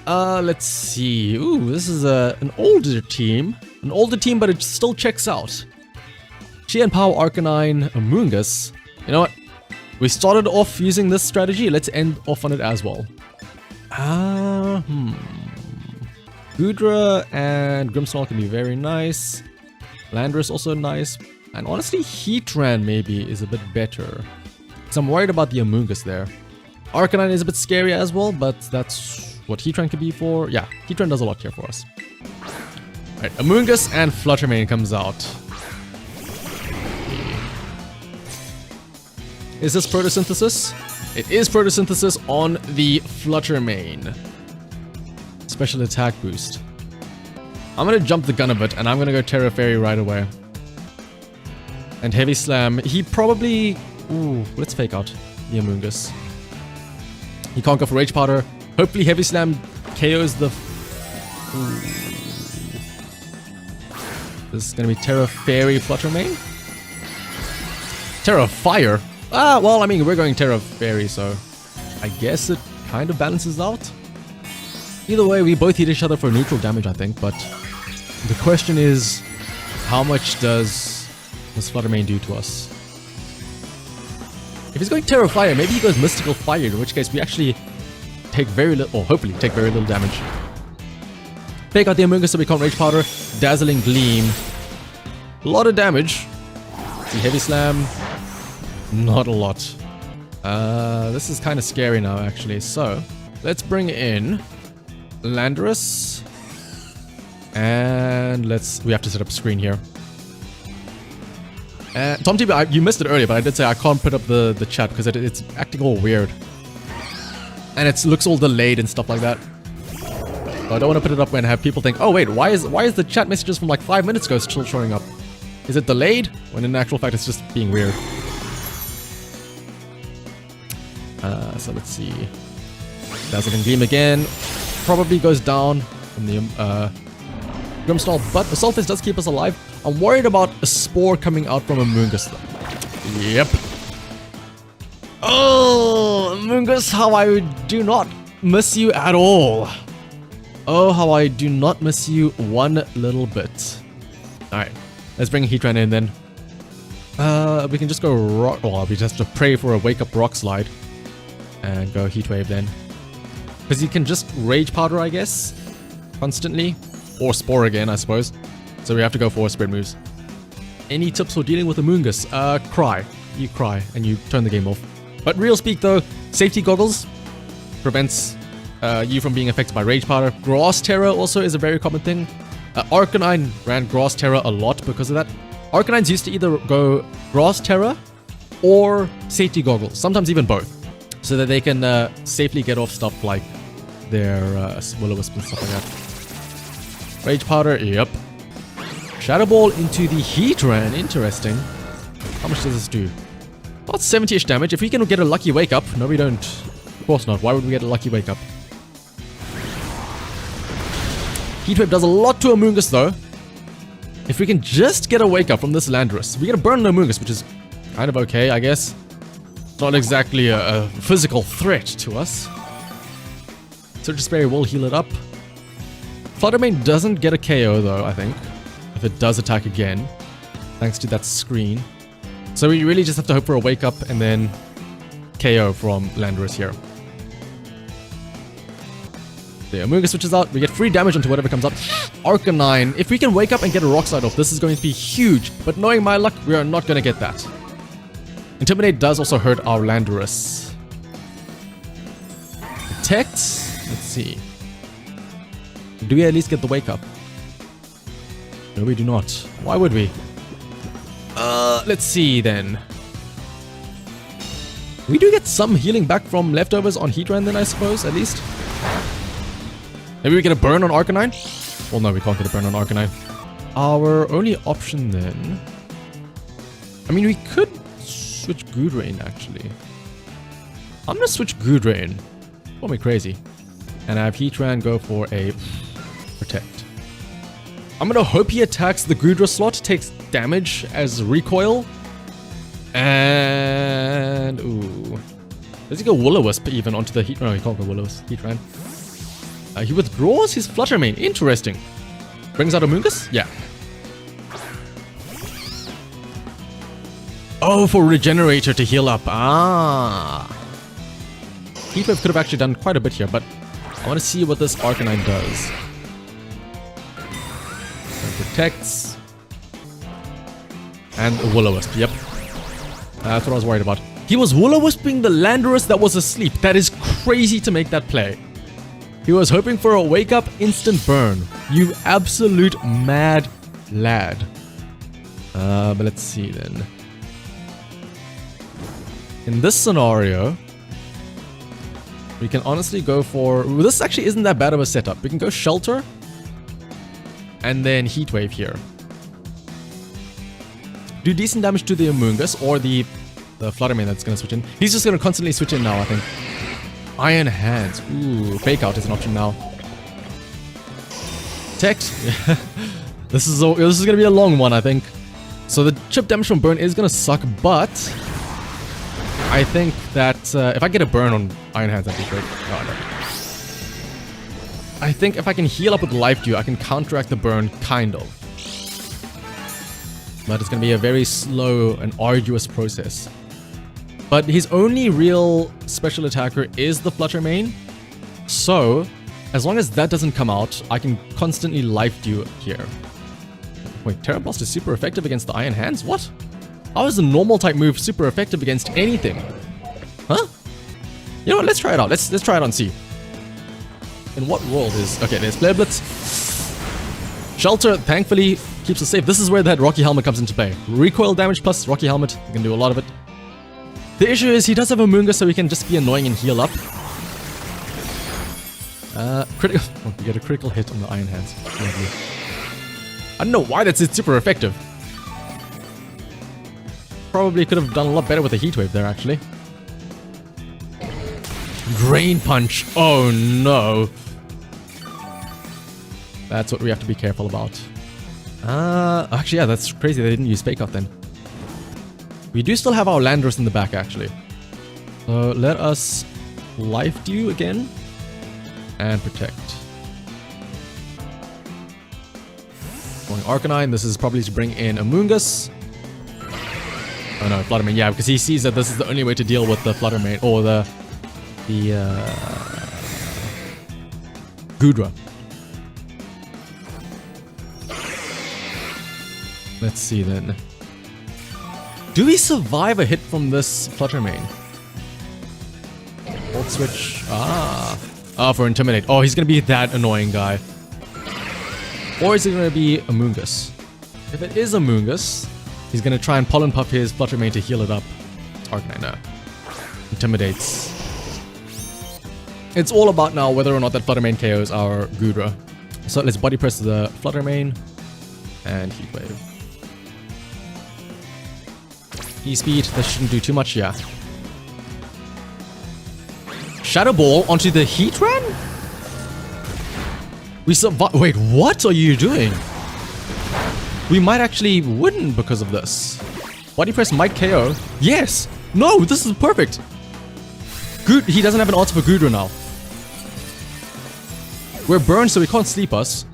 Let's see. Ooh, this is an older team. An older team, but it still checks out. Chi and Power Arcanine, Amoonguss. You know what? We started off using this strategy. Let's end off on it as well. Goodra and Grimmsnarl can be very nice. Landorus also nice. And honestly, Heatran maybe is a bit better. Because I'm worried about the Amoonguss there. Arcanine is a bit scary as well, but that's what Heatran could be for. Yeah, Heatran does a lot here for us. Alright, Amoonguss and Fluttermane comes out. Is this photosynthesis? It is photosynthesis on the Fluttermane. Special attack boost. I'm gonna jump the gun a bit and I'm gonna go Terra Fairy right away. And Heavy Slam. He probably... Ooh, let's fake out the Amoonguss. He can't go for Rage Powder. Hopefully Heavy Slam KOs the... Ooh. This is gonna be Terra Fairy Fluttermane? Terra Fire? Ah, well, I mean, we're going Terra Fairy, so I guess it kind of balances out. Either way, we both hit each other for neutral damage, I think, but the question is, how much does this Fluttermane do to us? If he's going Terra Fire, maybe he goes Mystical Fire, in which case we actually take very little, or hopefully take very little damage. Fake out the Amoonguss so we can't Rage Powder. Dazzling Gleam. A lot of damage. See, Heavy Slam. Not a lot. This is kind of scary now, actually. So, let's bring in Landorus. And we have to set up a screen here. Tom T, you missed it earlier, but I did say I can't put up the chat because it's acting all weird. And it looks all delayed and stuff like that. So I don't want to put it up and have people think, oh wait, why is the chat messages from like 5 minutes ago still showing up? Is it delayed? When in actual fact it's just being weird. So let's see. Dazzling Gleam again. Probably goes down from the Grimmsnarl, but Assault Fist does keep us alive. I'm worried about a Spore coming out from Amoonguss though. Yep. Oh, Amoonguss, how I do not miss you at all. Oh, how I do not miss you one little bit. Alright, let's bring Heatran in then. We can just go rock. Well, we just have to pray for a wake up Rock Slide. And go Heat Wave then. Because you can just Rage Powder, I guess. Constantly. Or Spore again, I suppose. So we have to go for spread moves. Any tips for dealing with Amoonguss? Cry. You cry and you turn the game off. But real speak though, Safety Goggles prevents you from being affected by Rage Powder. Grass Terror also is a very common thing. Arcanine ran Grass Terror a lot because of that. Arcanines used to either go Grass Terror or Safety Goggles. Sometimes even both. So that they can safely get off stuff like their Will-O-Wisp and stuff like that. Rage Powder, yep. Shadow Ball into the Heatran, interesting. How much does this do? About 70-ish damage. If we can get a lucky wake up. No, we don't. Of course not. Why would we get a lucky wake up? Heatwave does a lot to Amoonguss though. If we can just get a wake up from this Landorus. We get a burn on Amoonguss, which is kind of okay, I guess. Not exactly a physical threat to us. Surge Spray will heal it up. Fluttermane doesn't get a KO though, I think. If it does attack again. Thanks to that screen. So we really just have to hope for a wake up and then KO from Landorus here. The Amoonguss switches out. We get free damage onto whatever comes up. Arcanine. If we can wake up and get a Rock Slide off, this is going to be huge. But knowing my luck, we are not going to get that. Intimidate does also hurt our Landorus. Protect? Let's see. Do we at least get the wake up? No, we do not. Why would we? Let's see then. We do get some healing back from leftovers on Heatran then, I suppose, at least. Maybe we get a burn on Arcanine? Well, no, we can't get a burn on Arcanine. Our only option then... I mean, we could switch Goodrain, actually. I'm gonna switch Goodrain. Call me crazy. And I have Heatran go for a Protect. I'm gonna hope he attacks the Goodra slot, takes damage as recoil. And... ooh. Does he go Will-O-Wisp even onto the Heatran? No, he can't go Will-O-Wisp. Heatran. He withdraws his Flutter Mane. Interesting. Brings out Amoonguss? Yeah. Oh, for Regenerator to heal up. Ah. Heatwave could have actually done quite a bit here, but I want to see what this Arcanine does. It protects. And Will-O-Wisp. Yep. That's what I was worried about. He was Will-O-Wisping the Landorus that was asleep. That is crazy to make that play. He was hoping for a wake-up instant burn. You absolute mad lad. But let's see then. In this scenario, we can honestly go for... Well, this actually isn't that bad of a setup. We can go Shelter and then Heatwave here. Do decent damage to the Amoonguss or the Flutter Mane that's going to switch in. He's just going to constantly switch in now, I think. Iron Hands. Ooh, Fake Out is an option now. Protect. This is going to be a long one, I think. So the chip damage from Burn is going to suck, but I think that if I get a Burn on Iron Hands, that'd be great. Oh, no. I think if I can heal up with Life Dew, I can counteract the Burn, kind of. But it's going to be a very slow and arduous process. But his only real special attacker is the Flutter Mane. So, as long as that doesn't come out, I can constantly Life Dew here. Wait, Terra Blast is super effective against the Iron Hands? What? How is a normal type move super effective against anything? Huh? You know what, let's try it out. Let's try it on C. In what world is... Okay, there's Flare Blitz. Shelter, thankfully, keeps us safe. This is where that Rocky Helmet comes into play. Recoil damage plus Rocky Helmet. You can do a lot of it. The issue is he does have a Amoonguss, so he can just be annoying and heal up. Critical... Oh, we get a critical hit on the Iron Hands. Lovely. I don't know why that's super effective. Probably could have done a lot better with a Heatwave there, actually. Drain Punch. Oh, no. That's what we have to be careful about. Actually, yeah, that's crazy. They didn't use Fake Out then. We do still have our Landorus in the back, actually. So let us Life Dew again. And Protect. Going Arcanine. This is probably to bring in Amoonguss. Oh no, Flutter Mane. Yeah, because he sees that this is the only way to deal with the Flutter Mane. Or the Goodra. Let's see then. Do we survive a hit from this Flutter Mane? Ult switch. For Intimidate. Oh, he's gonna be that annoying guy. Or is it gonna be Amoonguss? If it is Amoonguss, he's gonna try and Pollen Puff his Flutter Mane to heal it up. Arcanine, no. Intimidates. It's all about now whether or not that Flutter Mane KOs our Goodra. So let's Body Press the Flutter Mane and Heatwave. E-Speed, this shouldn't do too much, yeah. Shadow Ball onto the Heatran? We survive. Wait, what are you doing? We might actually win because of this. Body Press might KO. Yes! No, this is perfect! He doesn't have an answer for Goodra now. We're burned, so he can't sleep us.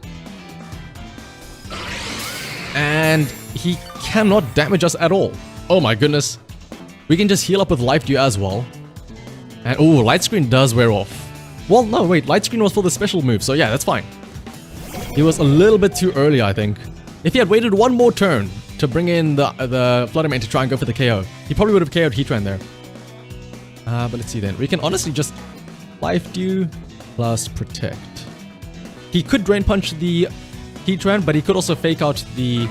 And he cannot damage us at all. Oh my goodness. We can just heal up with Life Dew as well. And oh, Light Screen does wear off. Well, no, wait. Light Screen was for the special move, so yeah, that's fine. He was a little bit too early, I think. If he had waited one more turn to bring in the Flutter Mane to try and go for the KO, he probably would have KO'd Heatran there. But let's see then. We can honestly just Life Dew plus Protect. He could Drain Punch the Heatran, but he could also Fake Out the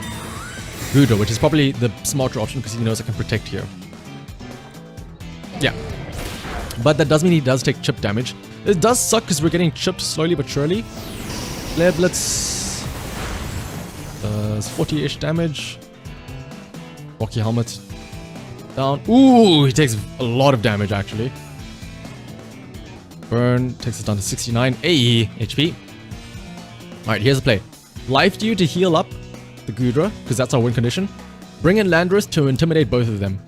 Goodra, which is probably the smarter option because he knows I can Protect here. Yeah. But that does mean he does take chip damage. It does suck because we're getting chipped slowly but surely. Flare Blitz does 40-ish damage. Rocky Helmet down. Ooh, he takes a lot of damage actually. Burn takes it down to 69 AE HP. Alright, here's the play. Life Dew to heal up the Goodra, because that's our win condition. Bring in Landorus to intimidate both of them.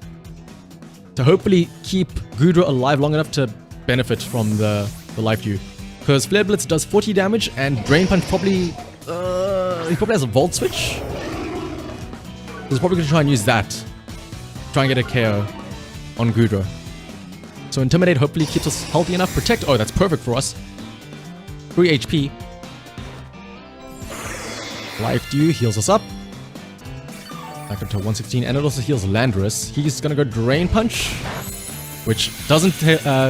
To hopefully keep Goodra alive long enough to benefit from the Life Dew. Because Flare Blitz does 40 damage and Drain Punch probably... he probably has a Volt Switch. So he's probably going to try and use that. Try and get a KO on Gudra. So Intimidate hopefully keeps us healthy enough. Protect, oh, that's perfect for us. 3 HP. Life Dew heals us up. Back up to 116, and it also heals Landorus. He's gonna go Drain Punch, which doesn't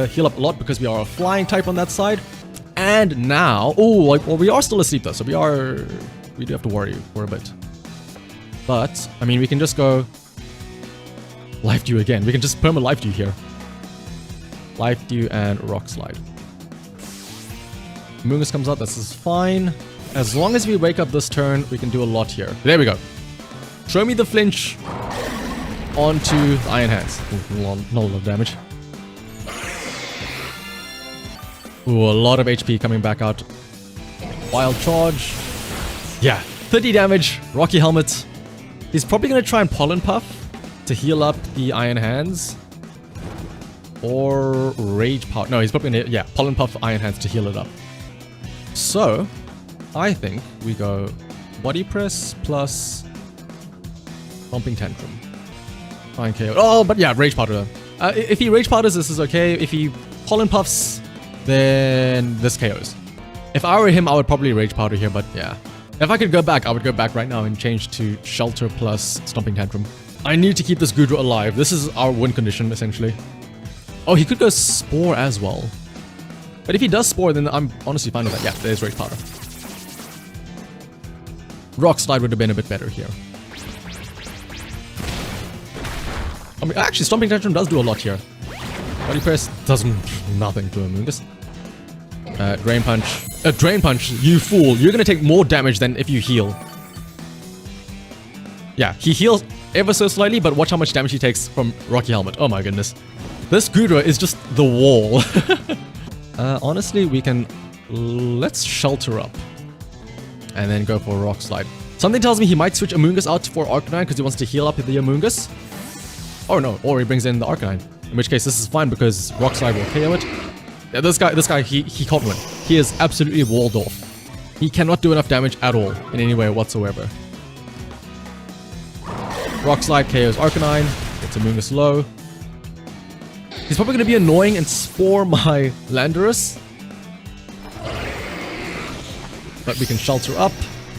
heal up a lot because we are a flying type on that side. And now, well, we are still asleep though, so we do have to worry for a bit. But, I mean, we can just go Life Dew again. We can just perma Life Dew here. Life Dew and Rock Slide. Amoonguss comes out, this is fine. As long as we wake up this turn, we can do a lot here. There we go. Show me the flinch onto the Iron Hands. Ooh, not a lot of damage. Ooh, a lot of HP coming back out. Wild Charge. Yeah, 30 damage. Rocky Helmet. He's probably going to try and Pollen Puff to heal up the Iron Hands. Or Rage Power. No, he's probably going to, yeah, Pollen Puff Iron Hands to heal it up. So, I think we go Body Press plus Stomping Tantrum. Try and KO. Oh, but yeah, Rage Powder. If he Rage Powders, this is okay. If he Pollen Puffs, then this KOs. If I were him, I would probably Rage Powder here, but yeah. If I could go back, I would go back right now and change to Shelter plus Stomping Tantrum. I need to keep this Gudra alive. This is our win condition, essentially. Oh, he could go Spore as well. But if he does Spore, then I'm honestly fine with that. Yeah, there's Rage Powder. Rock Slide would have been a bit better here. I mean, actually, Stomping Tantrum does do a lot here. Body Press does nothing to Amoonguss. Drain Punch. Drain Punch, you fool. You're going to take more damage than if you heal. Yeah, he heals ever so slightly, but watch how much damage he takes from Rocky Helmet. Oh my goodness. This Gudra is just the wall. Honestly, we can... Let's Shelter up. And then go for Rock Slide. Something tells me he might switch Amoonguss out for Arcanine because he wants to heal up the Amoonguss. Or no, or he brings in the Arcanine. In which case, this is fine because Rock Slide will KO it. Yeah, this guy, he can't win. He is absolutely walled off. He cannot do enough damage at all in any way whatsoever. Rock Slide KOs Arcanine. Gets Amoonguss low. He's probably going to be annoying and Spore my Landorus. But we can Shelter up.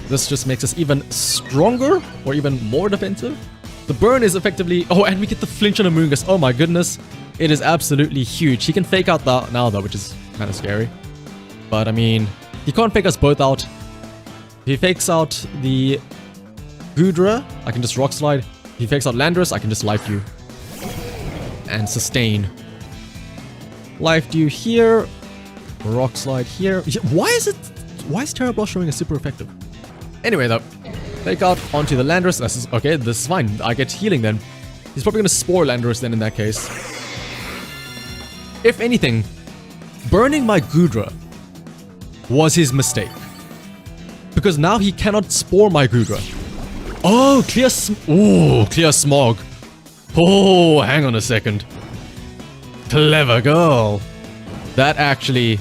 This just makes us even stronger or even more defensive. The burn is effectively... Oh, and we get the flinch on Amoonguss. Oh my goodness. It is absolutely huge. He can fake out that now though, which is kind of scary. But I mean, he can't fake us both out. If he fakes out the Gudra, I can just Rock Slide. If he fakes out Landorus, I can just Life Dew. And sustain. Life Dew here. Rock Slide here. Why is Terra Blast showing as super effective? Anyway though, fake out onto the Landorus. This is okay, this is fine. I get healing then. He's probably gonna Spore Landorus then in that case. If anything, burning my Gudra was his mistake. Because now he cannot Spore my Gudra. Oh, clear Smog. Oh, hang on a second. Clever girl. That actually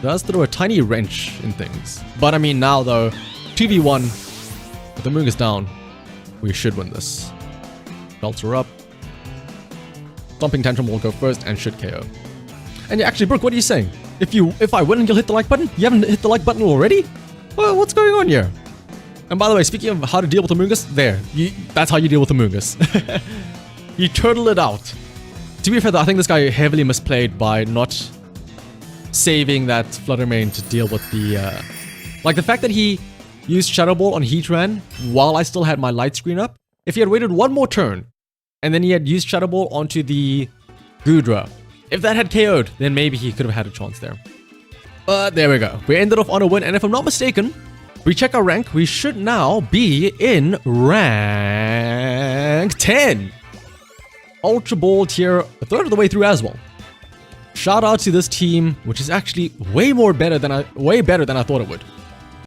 does throw a tiny wrench in things. But I mean now though, 2v1 with the Amoonguss down, we should win this. Shelter up. Stomping Tantrum will go first and should KO. And yeah, actually, Brooke, what are you saying? If I win, you'll hit the like button? You haven't hit the like button already? Well, what's going on here? And by the way, speaking of how to deal with Amoonguss, that's how you deal with Amoonguss. You turtle it out. To be fair though, I think this guy heavily misplayed by not saving that Flutter Mane to deal with the... Like the fact that he used Shadow Ball on Heatran while I still had my light screen up. If he had waited one more turn, and then he had used Shadow Ball onto the Gudra, if that had KO'd, then maybe he could have had a chance there. But there we go. We ended off on a win, and if I'm not mistaken, we check our rank, we should now be in rank 10. Ultra Ball tier, a third of the way through as well. Shout out to this team, which is actually way better than I thought it would.